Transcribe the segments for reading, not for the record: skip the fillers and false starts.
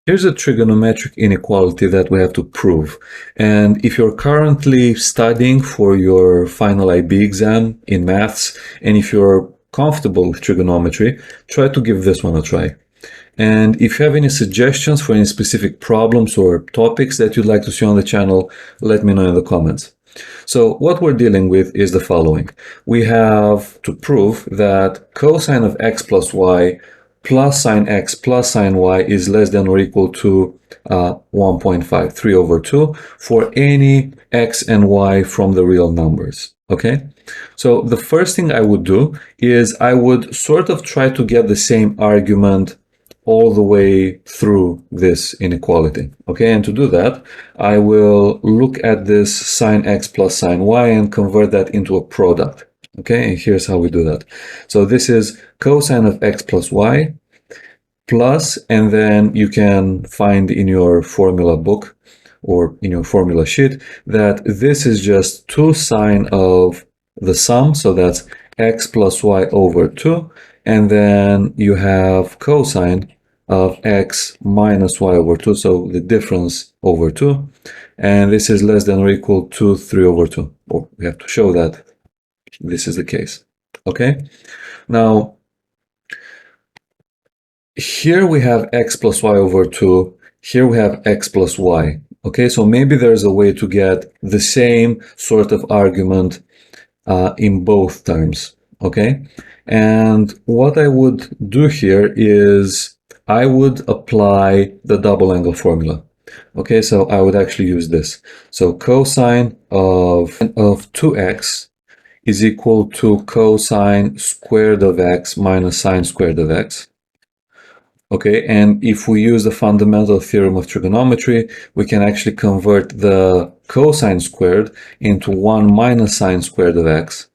Here's a trigonometric inequality that we have to prove. And if you're currently studying for your final IB exam in maths, and if you're comfortable with trigonometry, try to give this one a try. And if you have any suggestions for any specific problems or topics that you'd like to see on the channel, let me know in the comments. So what we're dealing with is the following. We have to prove that cosine of x plus y plus sine x plus sine y is less than or equal to 1.5, 3 over 2, for any x and y from the real numbers. Okay? So the first thing I would do is I would sort of try to get the same argument all the way through this inequality. Okay, and to do that, I will look at this sine x plus sine y and convert that into a product. Okay, and here's how we do that. So this is cosine of x plus y plus, and then you can find in your formula book or in your formula sheet that this is just 2 sine of the sum, so that's x plus y over 2, and then you have cosine of x minus y over 2, so the difference over 2, and this is less than or equal to 3 over 2. Or we have to show that this is the case. Okay, now here we have x plus y over 2, here we have x plus y. Okay, so maybe there's a way to get the same sort of argument in both terms. Okay, and what I would do here is I would apply the double angle formula. Okay, so I would actually use this. So cosine of 2x is equal to cosine squared of x minus sine squared of x. Okay, and if we use the fundamental theorem of trigonometry, we can actually convert the cosine squared into 1 minus sine squared of x.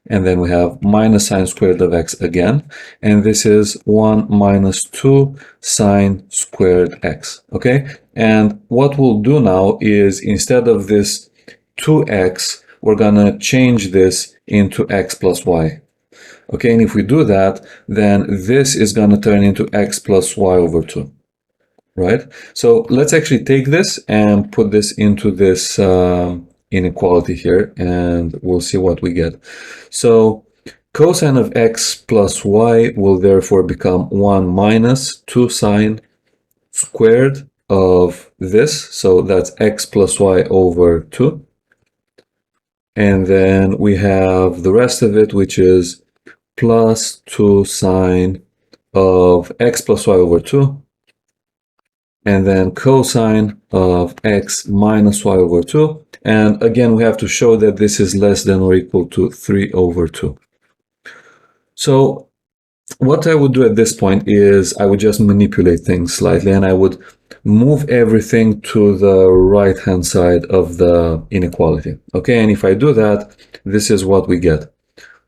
And then we have minus sine squared of x again. And this is 1 minus 2 sine squared x. Okay, and what we'll do now is instead of this 2x, we're gonna change this into x plus y. Okay, and if we do that, then this is going to turn into x plus y over 2, right? So let's actually take this and put this into this inequality here, and we'll see what we get. So cosine of x plus y will therefore become 1 minus 2 sine squared of this, so that's x plus y over 2. And then we have the rest of it, which is plus 2 sine of x plus y over 2, and then cosine of x minus y over 2. And again, we have to show that this is less than or equal to 3 over 2. So what I would do at this point is I would just manipulate things slightly, and I would move everything to the right-hand side of the inequality. Okay, and if I do that, this is what we get.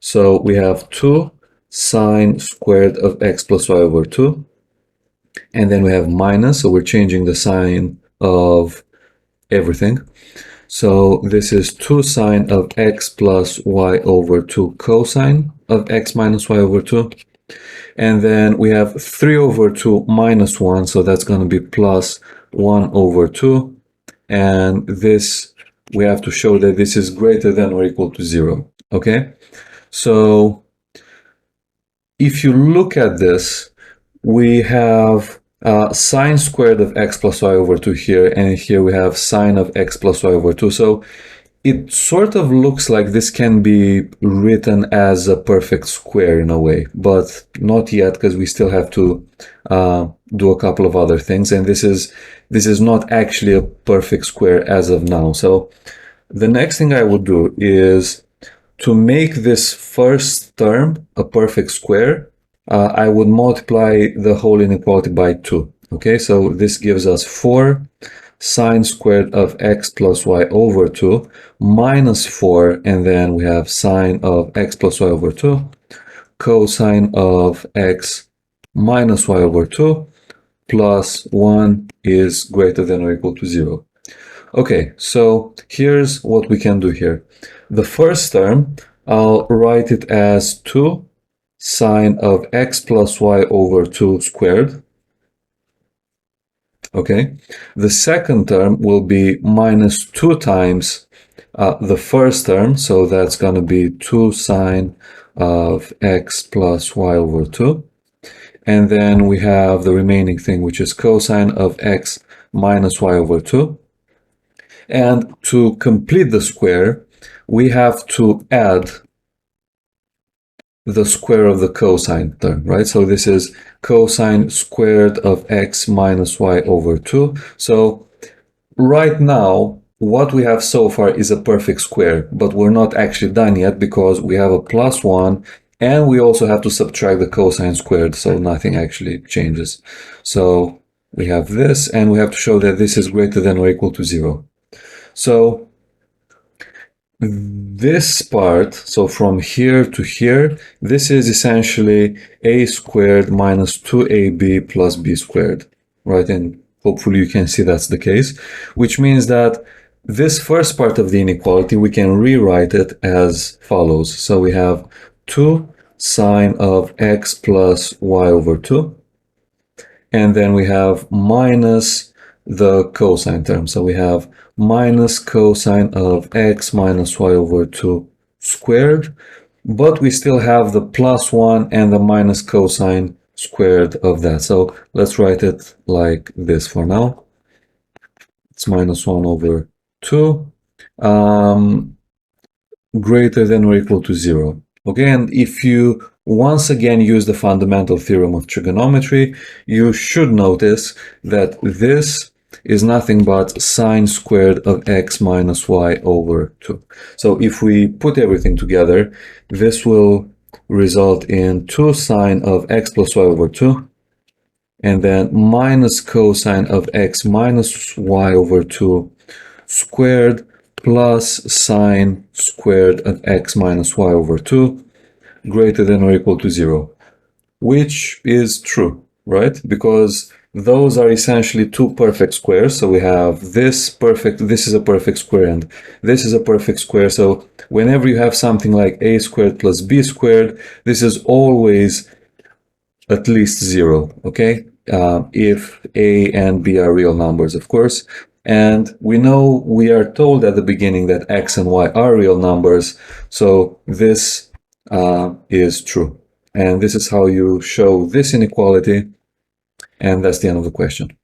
So we have 2 sine squared of x plus y over 2. And then we have minus, so we're changing the sign of everything. So this is 2 sine of x plus y over 2 cosine of x minus y over 2. And then we have 3 over 2 minus 1, so that's going to be plus 1 over 2. And this, we have to show that this is greater than or equal to 0. Okay? So if you look at this, we have sine squared of x plus y over 2 here, and here we have sine of x plus y over 2. So it sort of looks like this can be written as a perfect square in a way, but not yet, because we still have to do a couple of other things, and this is not actually a perfect square as of now. So the next thing I would do is to make this first term a perfect square, I would multiply the whole inequality by 2. Okay, so this gives us 4 sine squared of x plus y over 2 minus 4, and then we have sine of x plus y over 2 cosine of x minus y over 2 plus 1 is greater than or equal to 0. Okay, so here's what we can do here. The first term, I'll write it as 2 sine of x plus y over 2 squared. Okay, the second term will be minus 2 times the first term, so that's going to be 2 sine of x plus y over 2. And then we have the remaining thing, which is cosine of x minus y over 2. And to complete the square, we have to add the square of the cosine term, right? So this is cosine squared of x minus y over 2. So right now, what we have so far is a perfect square, but we're not actually done yet because we have a plus 1 and we also have to subtract the cosine squared, so nothing actually changes. So we have this, and we have to show that this is greater than or equal to 0. So this part, so from here to here, this is essentially a squared minus 2ab plus b squared, right? And hopefully you can see that's the case, which means that this first part of the inequality, we can rewrite it as follows. So we have 2 sine of x plus y over 2, and then we have minus the cosine term. So we have minus cosine of x minus y over 2 squared, but we still have the plus 1 and the minus cosine squared of that. So let's write it like this for now. It's minus 1 over 2 greater than or equal to 0. Okay, and if you once again use the fundamental theorem of trigonometry, you should notice that this is nothing but sine squared of x minus y over 2. So if we put everything together, this will result in 2 sine of x plus y over 2, and then minus cosine of x minus y over 2 squared plus sine squared of x minus y over 2 greater than or equal to 0, which is true, right? Because those are essentially two perfect squares. So we have this is a perfect square, and this is a perfect square. So whenever you have something like a squared plus b squared, this is always at least 0, okay? If a and b are real numbers, of course. And we are told at the beginning that x and y are real numbers, so this is true. And this is how you show this inequality, and that's the end of the question.